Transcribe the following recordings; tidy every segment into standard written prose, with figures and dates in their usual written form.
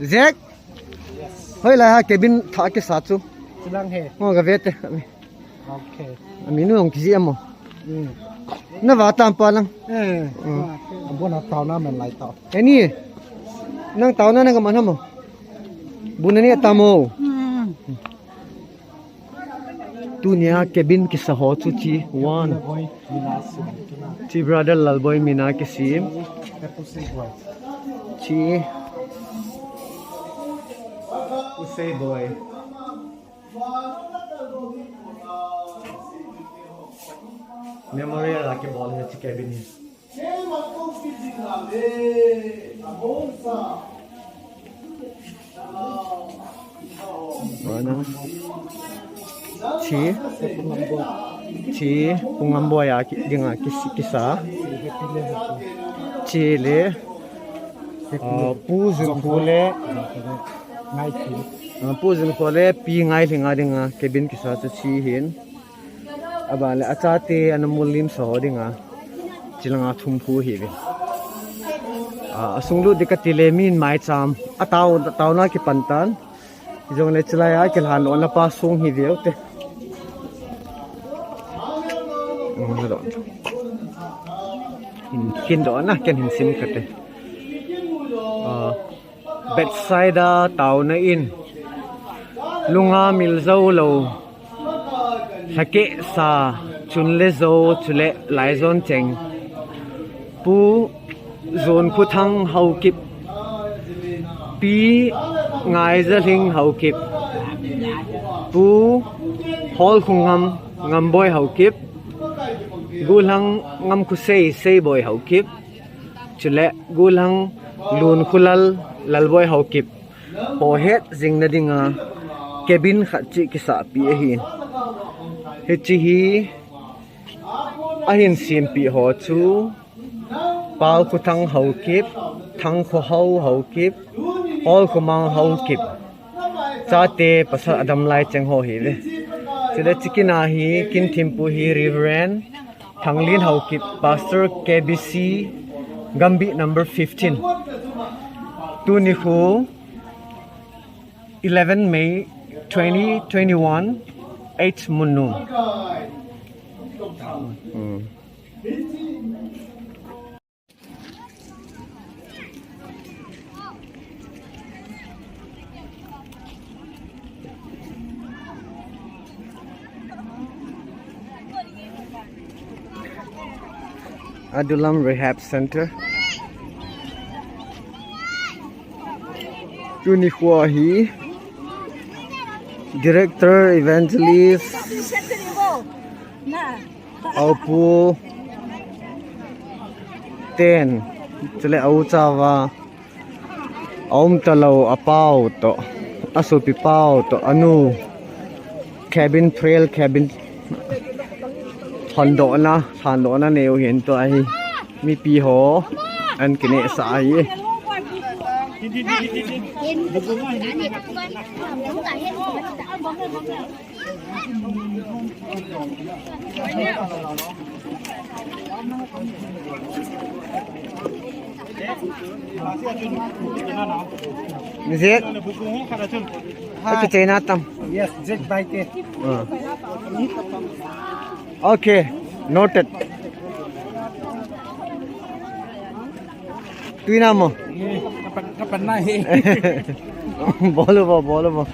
Zek hơi là cabin thả cái sát chú Silang he. oh cái vết Okay. mình nuông cái gì em nó vào tam pa lang Buôn nó tàu nó mình lại tàu. cái này nang tàu nó cái mana mo bún này tamo tu nia cabin cái sao chú chi one chi brother Lalboi mina cái sim chi Seiboi memorial là cái ball này chỉ cabin này mana chi Ngamboi ya dengan kisah chule pu Jonkhothang pu Jonkhothang Pi Ngaijalhing dengan cabin kisah tu chi hin abale achate anamulim so dinga chilanga thumpu hi ve asunglu dikatile min mai cham ataw na ki pantan jong le chlaya ke han on pa sung hi veute kin do na ken hin sim kate Bethsaida Taona Inn lunga milzo lo hake sa chule zo chule lai zon cheng pu Jonkhothang Haokip Pi Ngaijalhing Haokip pu Hawlkhongam Ngamboi Haokip Gulhang Ngamkhosei Seiboi Haokip chule Gulhang Lunkholal Lalboi Haokip ho hetjingna dinga cabin khachi kisa pi hin hetchi ahin simpi ho chu Jonkhothang Haokip Jonkhothang Haokip Hawlkhongam Haokip achate pasal adam lai cheng ho hi le sida chikina hi kin thimpu hi Rev Thanglen Haokip pastor KBC Gambi number 15 Tunihu 11 May 2021 8 Munum Adullam Rehab Centre Tunihu Director Evangelist Aupu 10 chale au chawa om talo apau to asupi pau to anu cabin trail cabin thondo na neu hin to ai mi pi ho an kine sa ai Zek aku cina tam Yes, Zek bike. Okay, noted. Tuy nào mà Kapan naik? boleh ba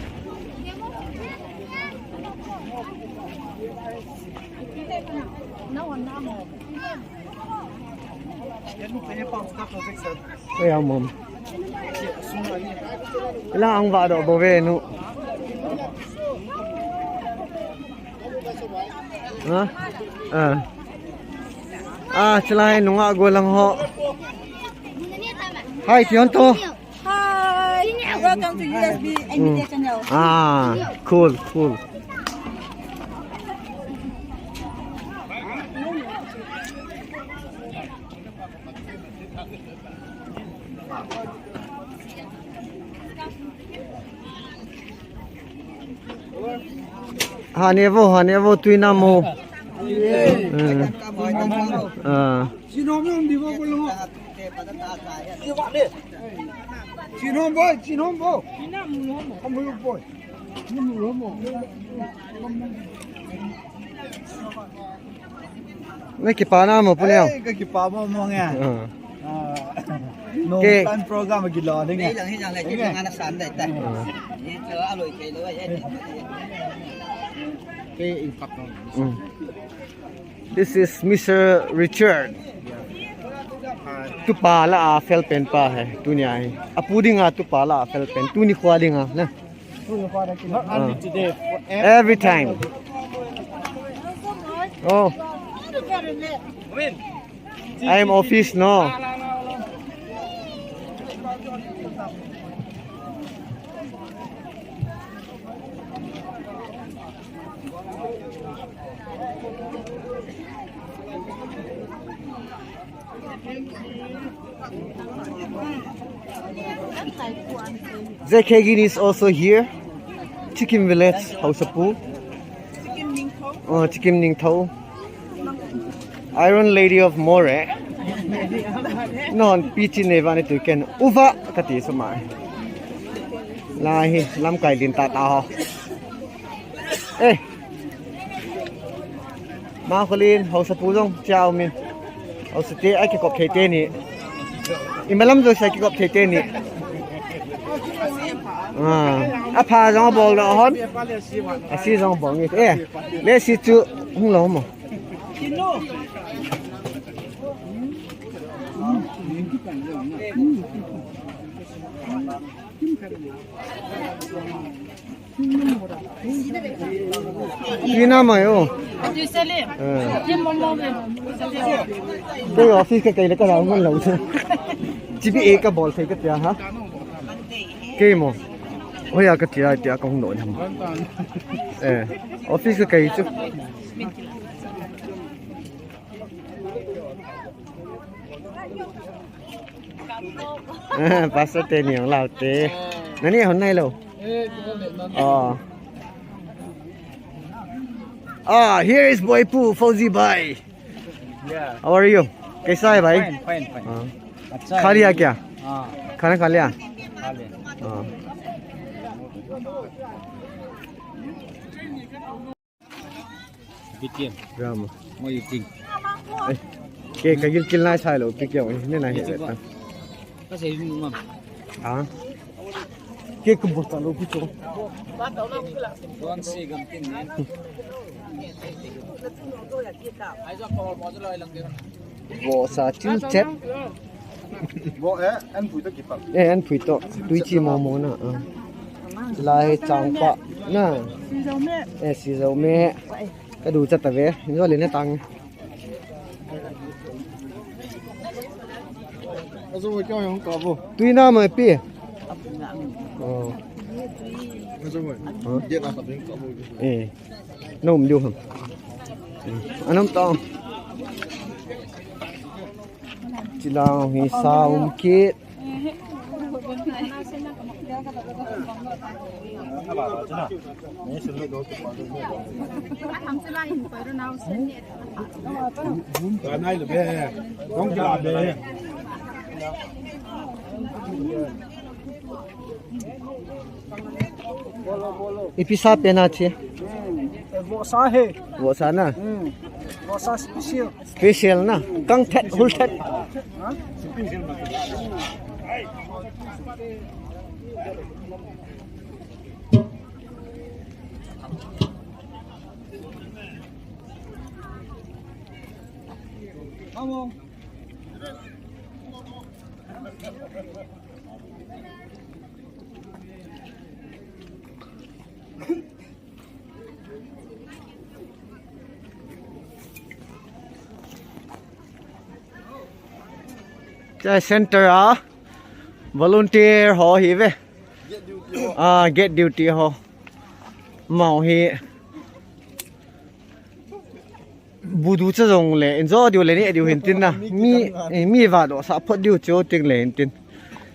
Kaya mom ilang ang vado bove nu chalai nunga golang ho Hi Tionto Hi, welcome to USB invitation now. Cool Hanevo tuinamo Sino mo di mo ko lo? Chin home boy, chin home boy. Come here, boy. Mấy cái pa na mo po niyo. Cái kipa mo mo nghe. No Okay. tan program gì lo đấy nghe. This is Mr. Richard. Tu pa la fel pen pa hai tu ni ai. Apu ding tu pa la fel pen tu ni khwa ding na. Not only today, Every time. Oh, I am office no. Zekegin is also here. Chicken village, Hausapu. Chicken Ning Thau. Iron Lady of Moreh. Non pichi nevane tu ken uva kati samai. Lahi lam kai din ta ta ho. Eh. Ma kholin Hausapu dong chao min. Hausate ai ke kop thete ni. Imalam jo sai ke kop thete ni. Pha giống bò lọ hết, xí giống bò như thế, lấy xí chú không lâu mà. Đi nào mà yo? Cái office cái cây nó có làm ngon lâu chưa? Chỉ biết cái bò thấy cái gì hả? Cái mà. Ôi à cái tia không nổi hả? Office cái cây chứ. Pastor tên nhiều lao tê. Nãy hôm nay lâu. Here is Boy Poo, Fauzi Bhai. Yeah. How are you? कैसा है भाई? Fine. खा लिया क्या? खाना खा लिया? Bikin. Ram. Mau bikin. Cái kilna sai lo, cái kiểu này này hiện tại. Có gì không mà? Cái cũng bớt lo cái chỗ. Don si gam tin ne. Ai cho call mo rồi lang cái. Bộ sa chim chết. Bộ anh phụ tới kịp không? Anh phụ to, tui chi mò mò na. Lai chang pa na. Si dâu mẹ. Cái đủ chất về, rồi lên tăng. Rồi cho không có vô. Tui na mà pi. Rồi. Điện là tập đến có vô. Nó không hầm. Anh không to. Chỉ là hi sao kít. Cái này là bè, không là bè. Ipisa pena che. Bộ sa he. Bộ sa na. Bộ sa special. Special na. Kang thet hul thet. Không. Cái center volunteer ho hi ve. Get duty ho. Mao hi. Budu cha rong le enjo diu le ni diu hin tin na. Mi va do sa phot diu cho ting le hin tin.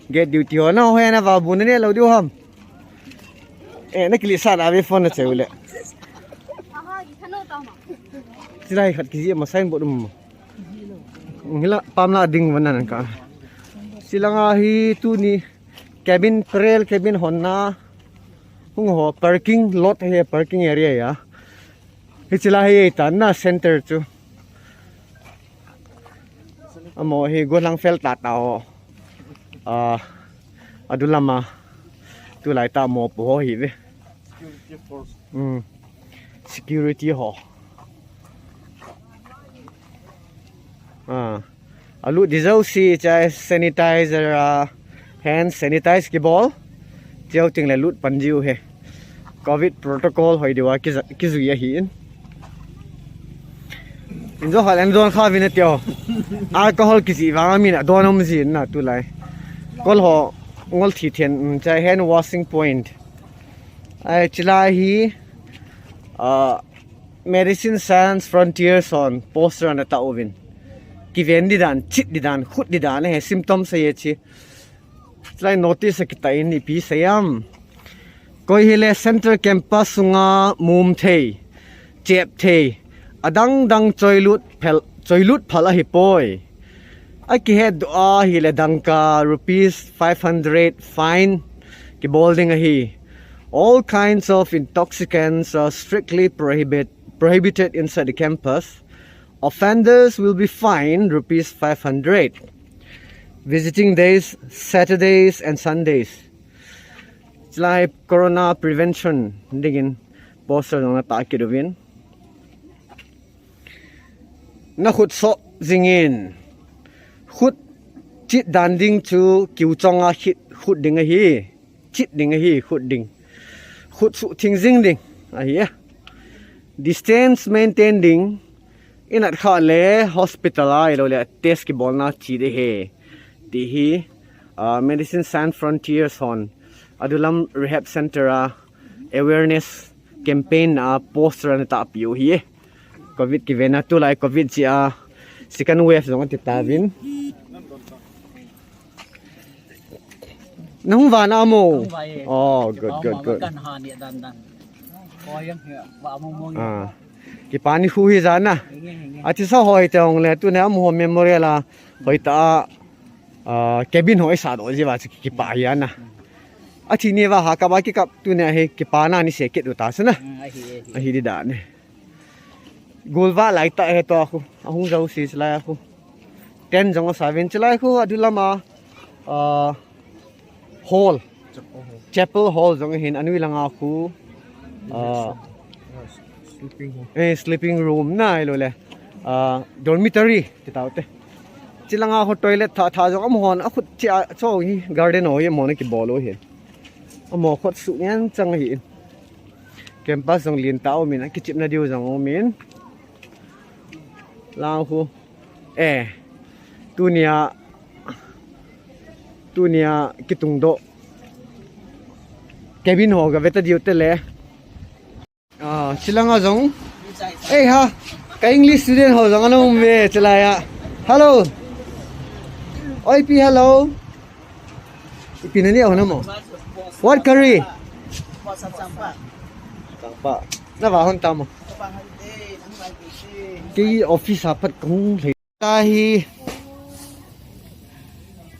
Get duty ho na ho na va bun ne lo diu ham. Na kili sa da ve phone na cheu le. Silai khat ki ma sign board mo. Ngila pamla ding wanan ka. Silanga hi tu ni cabin trail cabin honna hung ho parking lot he parking area ya hichila he tan na center chu amo he golang fel ta ta ho adulama tu lai ta mo po hi ve security ho alu dizau si chai sanitizer hand sanitize ki bol chiao ting le lut panjiu he covid protocol hoi dewa ki zu ya hin injo hal en don kha vin tio alcohol ki ji wa min donom jin na tu lai kol ho ngol thi then chai hand washing point ai chila hi medicine science frontiers on poster on ta ovin ki ven di dan chit di dan khut di dan he symptoms se ye chi chai notice ki ta in pi sayam koi hile center campus sunga mum thei chep thei adang dang choilut phala hi poi ai ki head hile dangka rupees 500 fine ki bolding hi all kinds of intoxicants are strictly prohibited inside the campus. Offenders will be fined rupees 500. Visiting days Saturdays and Sundays. It's like corona prevention. Digin poster na taakidovin. Na khut so zingin. Khut chit danding chu kiuchonga hit khut ding hi. Chit ding hi khut ding. Khut su thing zing ding. Ahia. Distance maintaining in at khale hospital lo le test ki bolna chi de he ti hi medicine sans frontiers on Adullam Rehab Centre awareness campaign poster na ta piu hi covid ki vena tu lai covid chi second wave zong ti ta vin nang wa na mo oh good kan ha ni dan ko yang he wa mong ki pani hu hi jana ati sa hoi tong le tu ne am ho memorial la hoi ta cabin hoi sa do ji wa ki pa ya na ati ne wa ha ka ba ki kap tu ne he ki pa na ni se ke du ta sa na a hi di da ne golwa lai ta he to aku ahung jau si la aku 10 jong 7 chlai khu adulama hall chapel hall jong hin anui langa khu sleeping room na lo le dormitory ti taute chilanga ho toilet tha jo am hon a khut chi cho hi garden ho ye mon ki bolo he amo khot su nyan chang hi campus jong lin taw min ki chip na diu jong min lao khu tunia kitung do cabin ho ga veta diu te le chilanga jong ha ka English student ho jong anu me chalaya hello oi pi hello ipinani ho na mo what curry pa na wa hon ta mo ki office apat kong le ta hi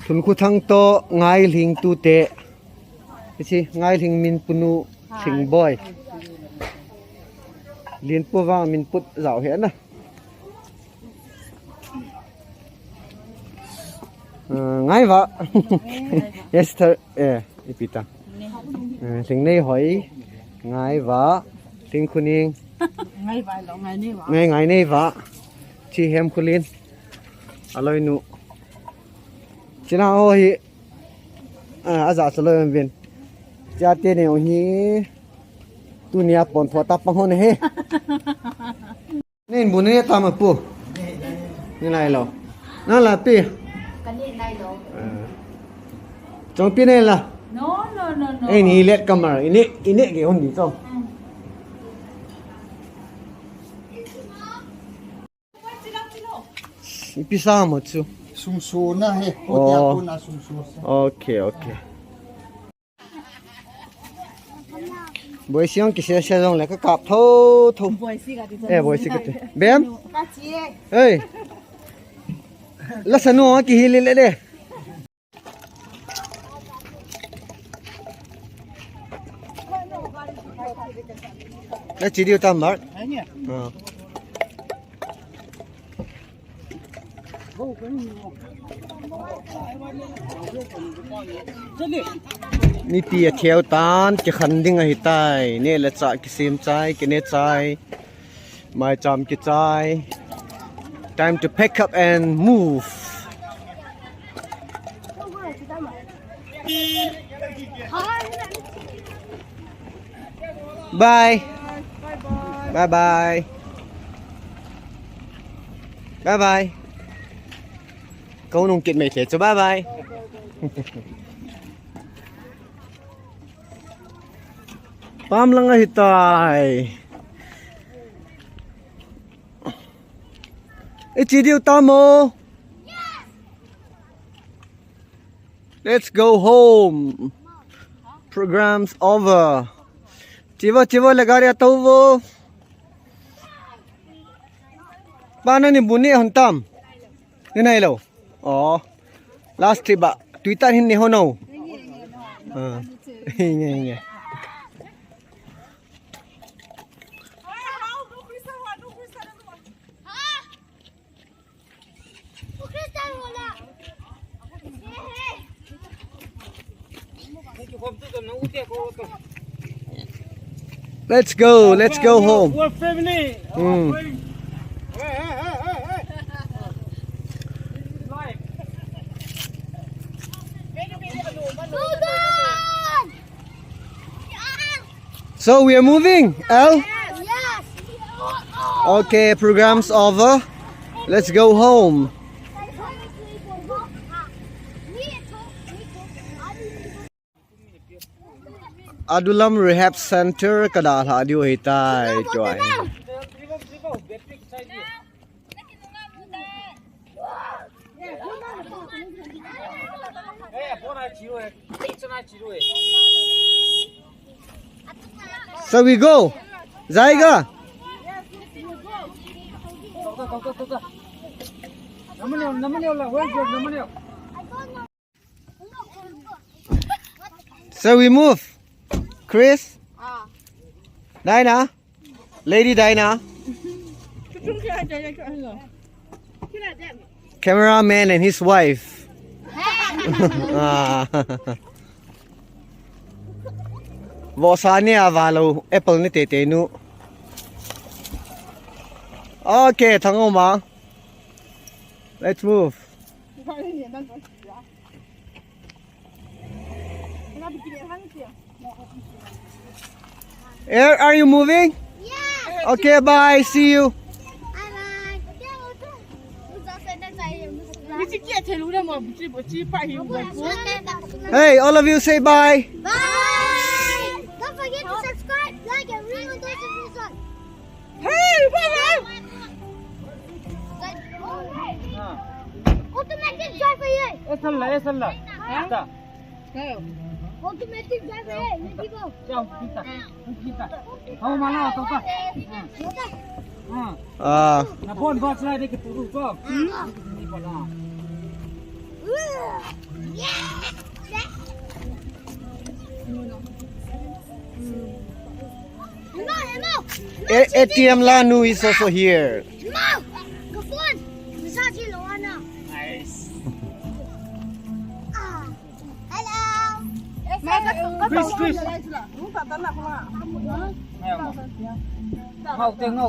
Lunkholal to Ngaijalhing tu te chi Ngaijalhing min punu Seiboi liên po vào mình put rau hết nè ngay vợ yes sir ipita thing này hỏi ngay vợ thing kuning ngay vài lọ ngày nay vợ ngay này vợ chi hem kulin aloi nu chỉ nào hồi aza solo viên cha tiền này hi tu nia pon pho ta pang hon he nên bún này ta mà pu như này lo nó là pi cái này lo trong pi này là no ấy ni let camera ini cái hon đi trong pi sa mo chu sung su na he o tia ku na sung su okay buổi sáng cái xe xe rong lại cái cặp thâu buổi xí cái bém ê là sao nó cái hi lên đây Nó chỉ điều tam bát. Ni tia theo tan cái khăn đinh ở tai nè là chạy cái sim chạy cái nè chạy mai chăm cái chạy time to pack up and move. Bye bye bye bye bye câu nông kiện mệt thế cho bye bye. Pam lang nga hitay. Ichidiw tamo. Let's go home. Program's over. Chiva lagari atawo. Paano ni buni hontam? Ninay lo. Oh. Last trip ba? Twitter hin ni hono. Hinge. Let's go home. We're family. So we are moving, Al? Yes. Okay, program's over. Let's go home. Adullam Rehab Centre kadala dio hitai joy. So we go. Zaiga. So we move. Chris? Dinah? Lady Dinah? Cameraman and his wife. Vosani avalo apple ni tetenu. Okay, thangoma. Let's move. Are you moving? Yeah. Okay, bye. See you. Hey, all of you say bye. Bye. Don't forget to subscribe, like, and ring on notification. Hey, bye. Automatic driver here. Automatic driver here. Let's go. ATM Lanu is also here. Nice. Chris. Ngọc tiếng.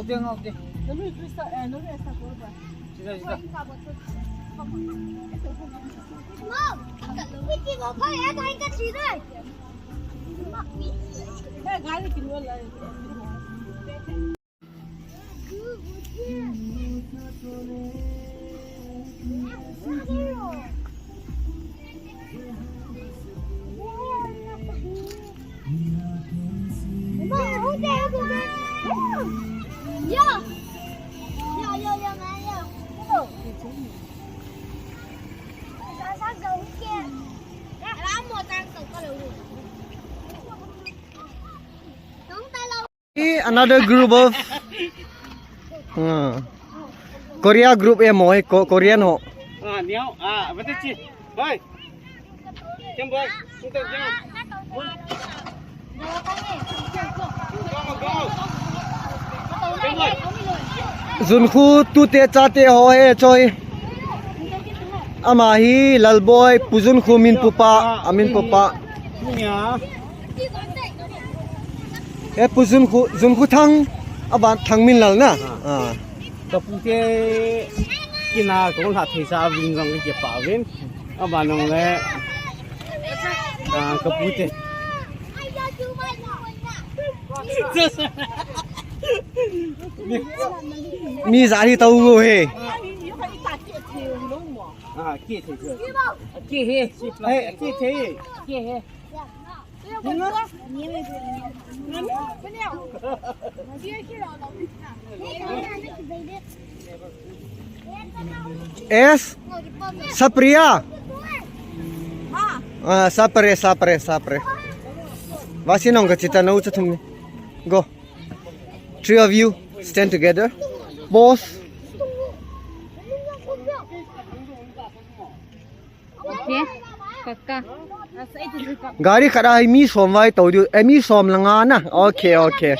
Another group of Korea group moi Korean ho. Niao vẫn thích chi. Bye. Chăm bye. Chúng ta chăm. Jonkhu tu te chate ho he choi. Ama hi lalboi puzun khu min pupa amin pupa. Punya. E puzun khu Jonkhothang aban thangmin lal na. Kapute kina kung hat hisa vin rong ke pa vin. Abanong le. Kapute. Mi zari tau go he. Kia thế chưa? Kia he. Hey, kia thế. Kia he. Es Sapriya. Sapre. Vasinong ka chita no chathum. Go. Three of you stand together. Boss. Gari khada hai mi som vai to du mi som langa na. Okay.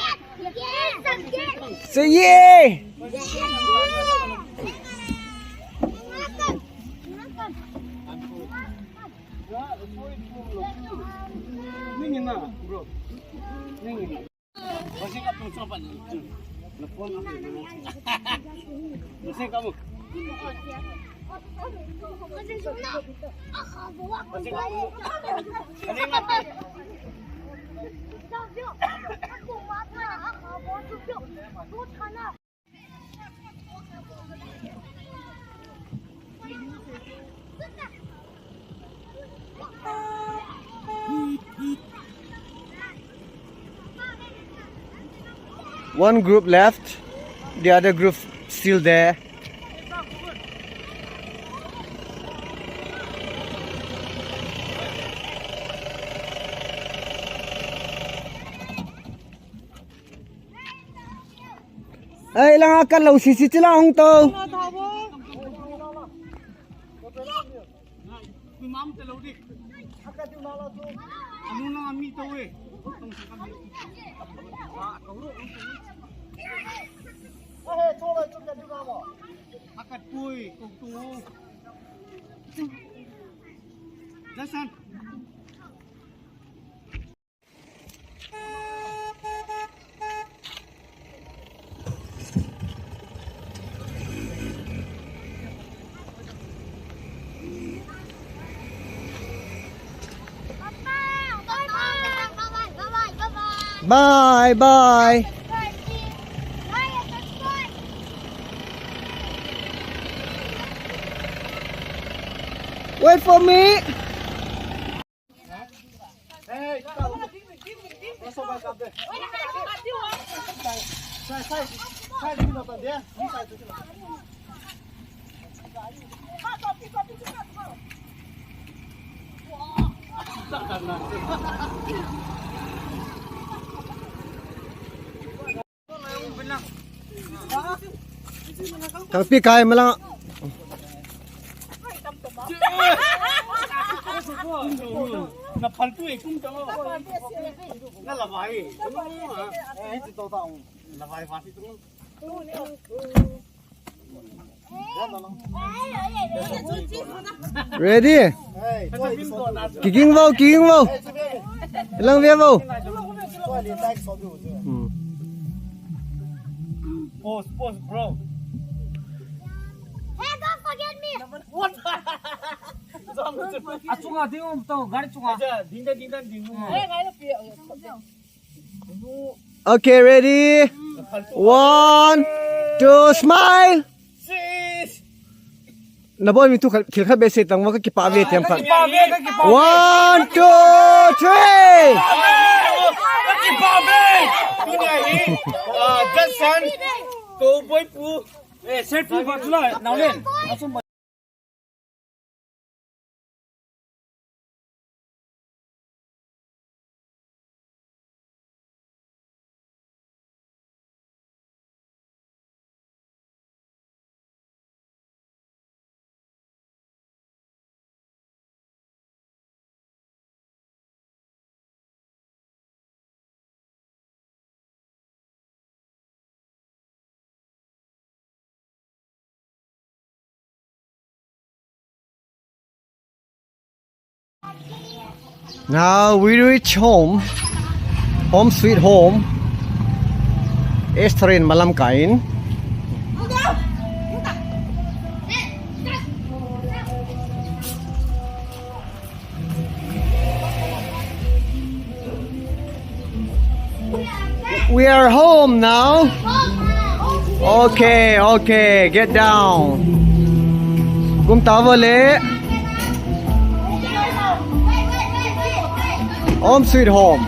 Say yeah. Ningin na, bro. Ningin. Masih ka pun sopan. Telepon apa? Masih kamu. One group left, the other group still there. Ay, lang akan lau sisi cila hong to. Imam telau di. Akat tu nala tu. Anu na ami tu we. Akat pui kung tu. Jasan. Bye. Wait for me. Hey, masuk balik deh. Saya di mana dia? Di saya tu. Tapi kai malang Napal tu ikut kalau nak labai, itu tahu tahu labai pasti tu. ready. Kicking vào. Lang về vào. Pause, bro. Hey, don't forget me. What? Achunga ding to gari chunga. Ding. Okay, ready. 1, 2, smile. Sis. Naboy mi tu khilkha bese tang ma ka ki pa ve tem kha. 1, 2, 3. Jasan. Kau boy pu. Selfie buat lah. Now then. Now we reach home. Home sweet home. Esterin malam kain. We are home now. Okay, okay, get down. Kum tawale. Home sweet home.